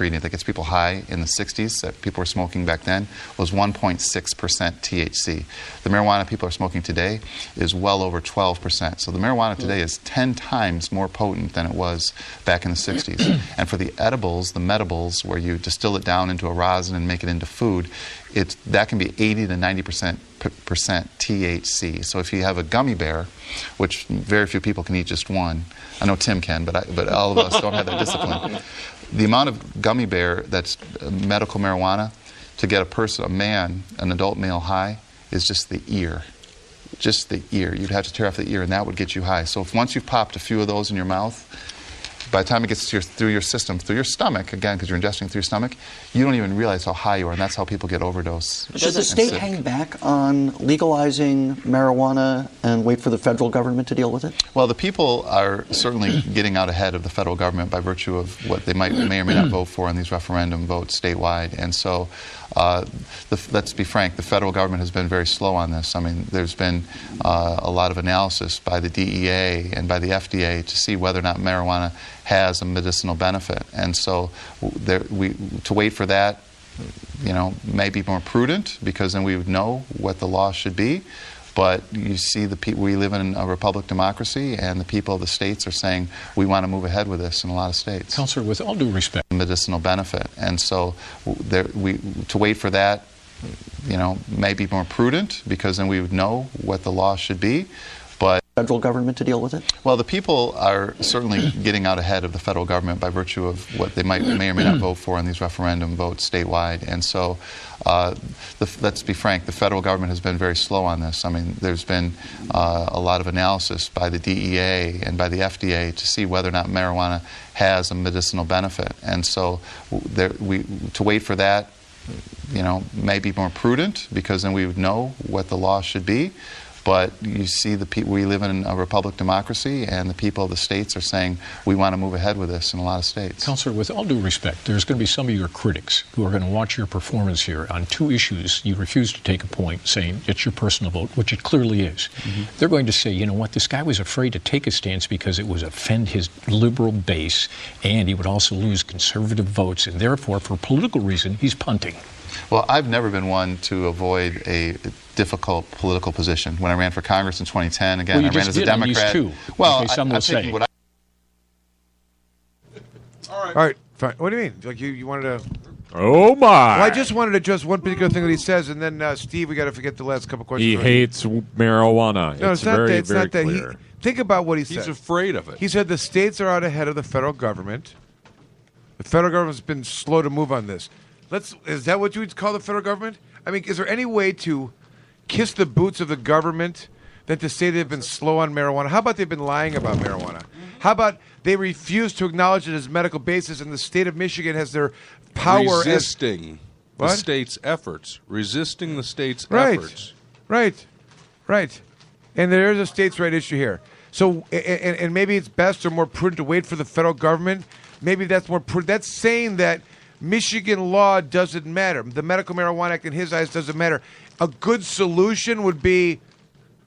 ingredient that gets people high in the 60s that people were smoking back then was 1.6% THC. The marijuana people are smoking today is well over 12%. So the marijuana today is 10 times more potent than it was back in the 60s. And for the edibles, the medibles, where you distill it down into a rosin and make it into food, that can be 80 to 90% THC. So if you have a gummy bear, which very few people can eat just one, I know Tim can, but all of us don't have that discipline. The amount of gummy bear that's medical marijuana to get a man, an adult male high, is just the ear. Just the ear. You'd have to tear off the ear, and that would get you high. So once you've popped a few of those in your mouth, by the time it gets through your system, through your stomach, again, because you're ingesting through your stomach, you don't even realize how high you are, and that's how people get overdose. Does the state hang back on legalizing marijuana and wait for the federal government to deal with it? Well, the people are certainly getting out ahead of the federal government by virtue of what they may or may not vote for in these referendum votes statewide. And so, let's be frank, the federal government has been very slow on this. I mean, there's been a lot of analysis by the DEA and by the FDA to see whether or not marijuana has a medicinal benefit. And so to wait for that, may be more prudent, because then we would know what the law should be. But you see, we live in a republic democracy, and the people of the states are saying we want to move ahead with this in a lot of states. Counselor, with all due respect, medicinal benefit, and so to wait for that, may be more prudent, because then we would know what the law should be. But federal government to deal with it? Well, the people are certainly getting out ahead of the federal government by virtue of what they may or may not vote for in these referendum votes statewide. And so, let's be frank, the federal government has been very slow on this. I mean, there's been a lot of analysis by the DEA and by the FDA to see whether or not marijuana has a medicinal benefit. And so, to wait for that, may be more prudent, because then we would know what the law should be. But you see, we live in a republic democracy, and the people of the states are saying we want to move ahead with this in a lot of states. Counselor, with all due respect, there's going to be some of your critics who are going to watch your performance here on two issues. You refuse to take a point, saying it's your personal vote, which it clearly is. Mm-hmm. They're going to say, you know what, this guy was afraid to take a stance because it would offend his liberal base, and he would also lose conservative votes, and therefore, for political reason, he's punting. Well, I've never been one to avoid a difficult political position. When I ran for Congress in 2010, again, I ran as a Democrat. Well, some will say. All right, fine. What do you mean? Like you wanted to? Oh my! Well, I just wanted to address one particular thing that he says, and then Steve, we got to forget the last couple questions. He hates marijuana. No, it's not very, that. It's very not that. clear. Think about what he said. He's afraid of it. He said the states are out ahead of the federal government. The federal government's been slow to move on this. Is that what you would call the federal government? I mean, is there any way to kiss the boots of the government than to say they've been slow on marijuana? How about they've been lying about marijuana? How about they refuse to acknowledge it as medical basis, and the state of Michigan has their power resisting the state's efforts. Resisting the state's efforts. Right. And there is a states' right issue here. So, and maybe it's best or more prudent to wait for the federal government. Maybe that's more prudent. That's saying that Michigan law doesn't matter. The Medical Marijuana Act, in his eyes, doesn't matter. A good solution would be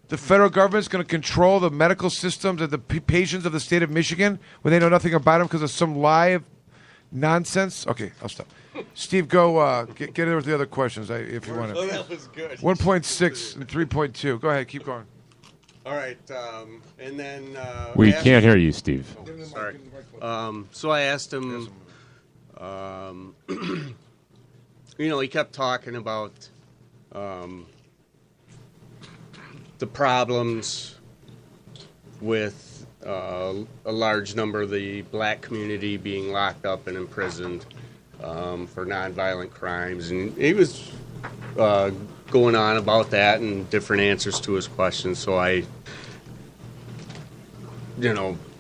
the federal government's going to control the medical systems of the patients of the state of Michigan when they know nothing about them because of some lie of nonsense. Okay, I'll stop. Steve, go get in with the other questions if you want to. Oh, that was good. 1.6 and 3.2. Go ahead, keep going. All right, and then we can't hear you, Steve. Oh, sorry. So I asked him. He kept talking about the problems with a large number of the black community being locked up and imprisoned for nonviolent crimes. And he was going on about that and different answers to his questions. So I,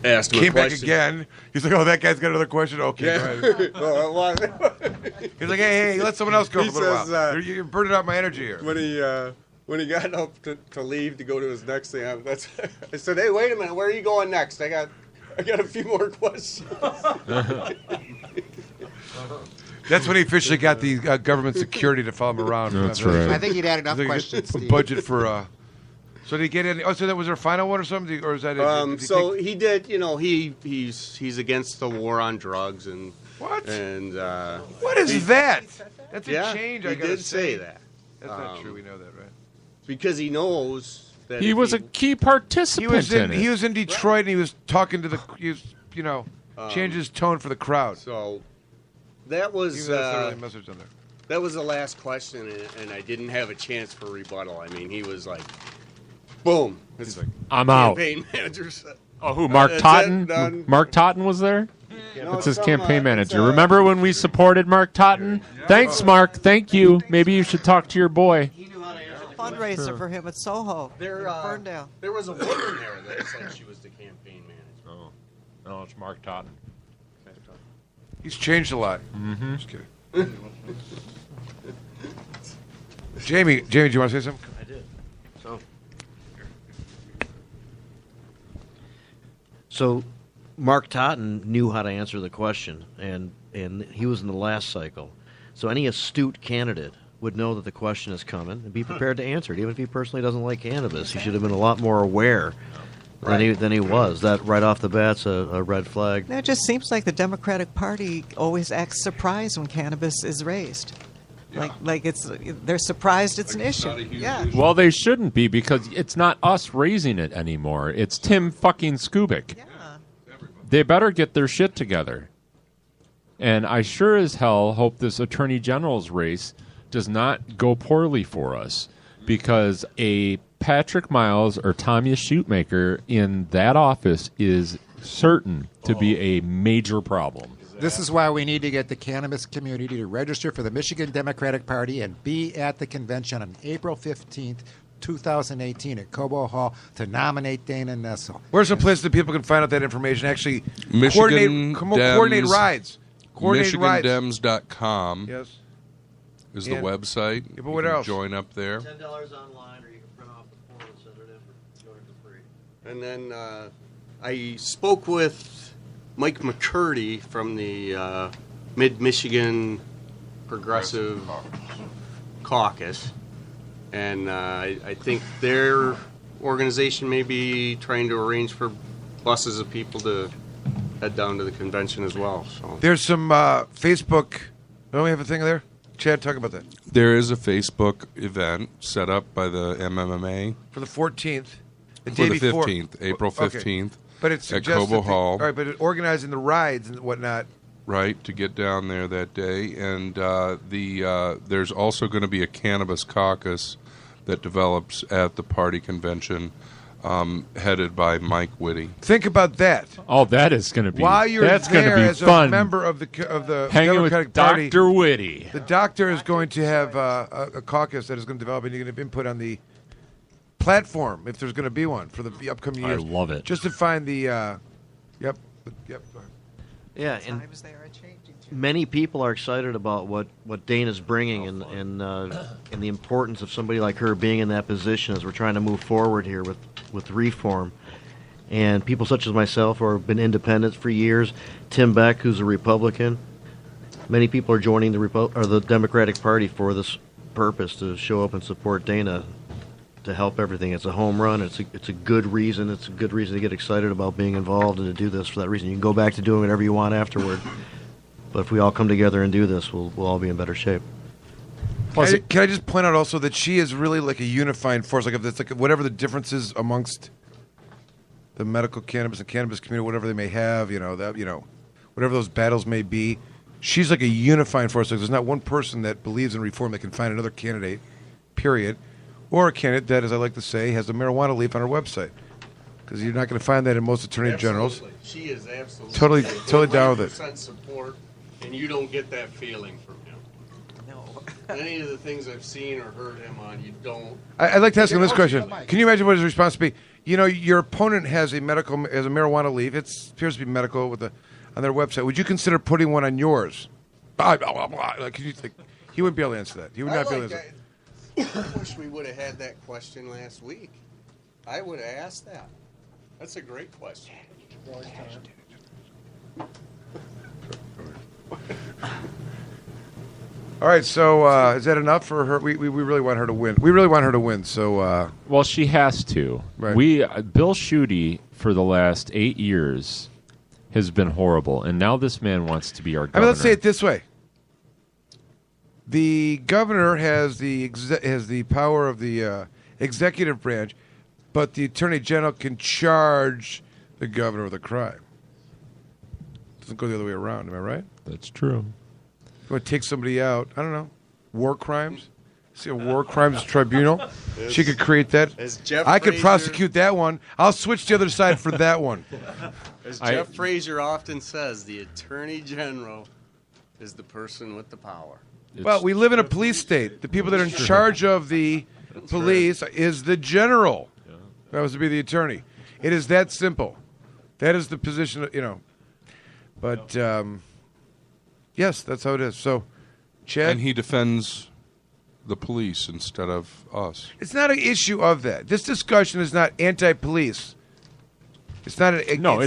asked him Came a question. back again. He's like, oh, that guy's got another question? Okay, Yeah. go ahead. He's like, hey, let someone else go for a little while. You're burning out my energy here. When he got up to leave to go to his next thing, I said, hey, wait a minute, where are you going next? I got a few more questions. That's when he officially got the government security to follow him around. That's right. I think he'd had enough questions, Steve. Budget for... So did he get any? Oh, so that was there a final one or something, or is that? So he did. He's against the war on drugs, and What? And what is that? That's a change. He I gotta did say that. That's not true. We know that, right? Because he knows that He was a key participant in it. He was in Detroit and he was talking to the. He was, changed his tone for the crowd. So that was Even though that's not really a message on there. that was the last question, and I didn't have a chance for rebuttal. I mean, he was like, "Boom!" It's like I'm out. campaign manager said. Oh, who? Mark That's Totten? it, done. Mark Totten was there? No, It's his some, campaign it's, manager. Remember when we supported Mark Totten? Thanks, Mark. Thank you. Maybe you should talk to your boy. Fundraiser for him at Soho in Ferndale. There was a woman there that said she was the campaign manager. Oh, no, it's Mark Totten. He's changed a lot. Mm-hmm. Just kidding. Jamie, do you want to say something? I did. So Mark Totten knew how to answer the question, and he was in the last cycle. So any astute candidate would know that the question is coming and be prepared to answer it. Even if he personally doesn't like cannabis, he should have been a lot more aware than he was. That right off the bat's a red flag. It just seems like the Democratic Party always acts surprised when cannabis is raised. Like they're surprised it's an issue. Yeah. Well, they shouldn't be, because it's not us raising it anymore. It's Tim fucking Skubik. Yeah. They better get their shit together. And I sure as hell hope this Attorney General's race does not go poorly for us, because a Patrick Miles or Tommy Shootmaker in that office is certain to be a major problem. This is why we need to get the cannabis community to register for the Michigan Democratic Party and be at the convention on April 15th, 2018 at Cobo Hall to nominate Dana Nessel. Where's some place that people can find out that information? Actually, Michigan coordinate rides. Coordinate rides. MichiganDems.com Yes. is the website. Yeah, but what else? Join up there. $10 online, or you can print off the form and send it in for join for free. And then I spoke with Mike McCurdy from the Mid-Michigan Progressive Caucus, and I think their organization may be trying to arrange for buses of people to head down to the convention as well. So There's some Facebook. Don't we have a thing there? Chad, talk about that. There is a Facebook event set up by the MMMA For the 14th. The for day the before. 15th, April 15th, But it at suggests Cobo Hall. All right, but organizing the rides and whatnot. Right, to get down there that day. And there's also going to be a cannabis caucus that develops at the party convention, headed by Mike Whitty. Think about that. Oh, that is going to be While you're that's there gonna be as fun. a member of the Hanging Democratic with Party, Dr. Whitty. the doctor is going to have a caucus that is going to develop, and you're going to have input on the platform, if there's going to be one, for the upcoming I years. love it. Just to find the, yep. Yeah, and Times they are changing too. many people are excited about what Dana's bringing and the importance of somebody like her being in that position as we're trying to move forward here with reform. And people such as myself who have been independents for years, Tim Beck, who's a Republican, many people are joining the Democratic Party for this purpose, to show up and support Dana, to help everything. It's a home run. It's a good reason. It's a good reason to get excited about being involved and to do this for that reason. You can go back to doing whatever you want afterward, but if we all come together and do this, we'll all be in better shape. Can I just point out also that she is really like a unifying force. Like if it's like whatever the differences amongst the medical cannabis and cannabis community, whatever they may have, whatever those battles may be, she's like a unifying force. Like there's not one person that believes in reform that can find another candidate, period, or a candidate that, as I like to say, has a marijuana leaf on her website. Because you're not going to find that in most attorney generals. She is absolutely Totally down with it. 100% support, and you don't get that feeling from him. No. Any of the things I've seen or heard him on, you don't. I'd like to ask him this question. Can you imagine what his response would be? Your opponent has a marijuana leaf. It appears to be medical on their website. Would you consider putting one on yours? Like, he wouldn't be able to answer that. He would not be able to answer that. I wish we would have had that question last week. I would have asked that. That's a great question. All right, so is that enough for her? We really want her to win. We really want her to win. So Well, she has to. Right. Bill Schuette for the last 8 years has been horrible, and now this man wants to be our I governor. mean, let's say it this way: the governor has the power of the executive branch, but the attorney general can charge the governor with a crime. Doesn't go the other way around. Am I right? That's true. If you want to take somebody out, I don't know, war crimes. See a war crimes tribunal. She could create that. I could prosecute that one. I'll switch the other side for that one. As Jeff Frazier often says, the attorney general is the person with the power. Well, we live in a police state. The people that are in charge of the police is the general. That was to be the attorney. It is that simple. That is the position, But, yes, that's how it is. So, Chad? And he defends the police instead of us. It's not an issue of that. This discussion is not anti-police. It's not. It's not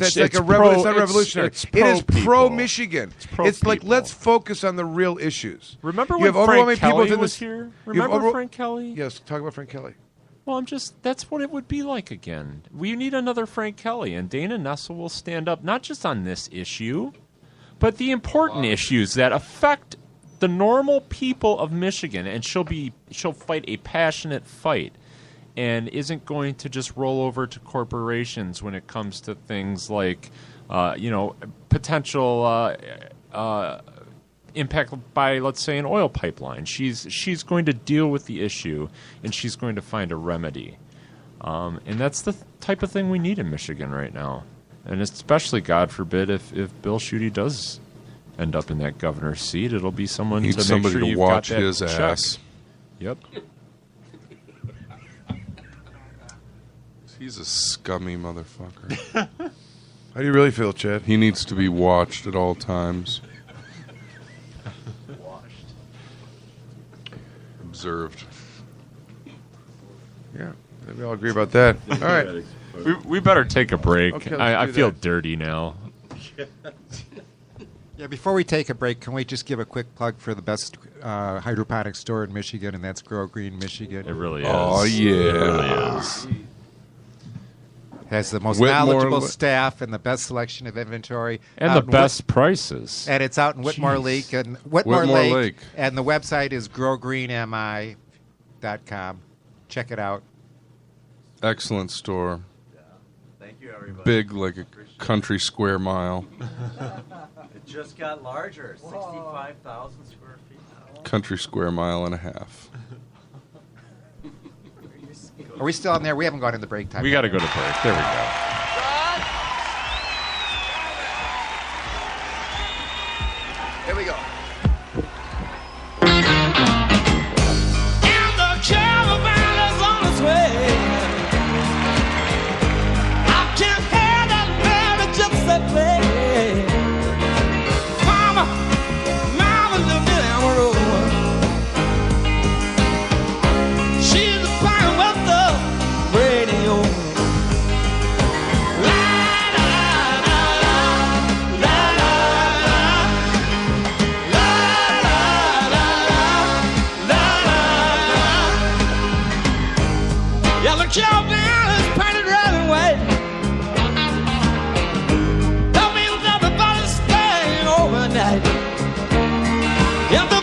revolutionary. It is pro-Michigan. It's like, let's focus on the real issues. Remember you when Frank Kelly was here? Remember Frank Kelly? Yes, talk about Frank Kelly. Well, that's what it would be like again. We need another Frank Kelly, and Dana Nessel will stand up not just on this issue, but the important issues that affect the normal people of Michigan, and she'll fight a passionate fight, and isn't going to just roll over to corporations when it comes to things like, potential impact by, let's say, an oil pipeline. She's going to deal with the issue, and she's going to find a remedy, and that's the type of thing we need in Michigan right now, and especially, God forbid, if Bill Schuette does end up in that governor's seat, it'll be someone to make sure you've watch got that his check. ass. Yep. He's a scummy motherfucker. How do you really feel, Chad? He needs to be watched at all times. Observed. Yeah, we all agree about that. All right. We better take a break. Okay, let's I do feel that. dirty now. Yeah, before we take a break, can we just give a quick plug for the best hydroponic store in Michigan, and that's Grow Green, Michigan. It really is. Oh, yeah. It really is. Has the most Whitmore- knowledgeable staff and the best selection of inventory. And out the in best prices. And it's out in Whitmore Jeez. Lake. And Whitmore Lake. And the website is growgreenmi.com. Check it out. Excellent store. Thank you, everybody. Big like a country square mile. It just got larger, 65,000 square feet now. Country square mile and a half. Are we still on there? We haven't gone into break time. We yet. got to go to break. There we go. Here we go. And the caravan is on its way. I can hear that merry gypsy play. Mama, mama lived down the road. She's playing with the radio. La la la la, la la la. La la la la, la la la. Yeah, the caravan is painted red and white. That means everybody's staying overnight. Yeah, the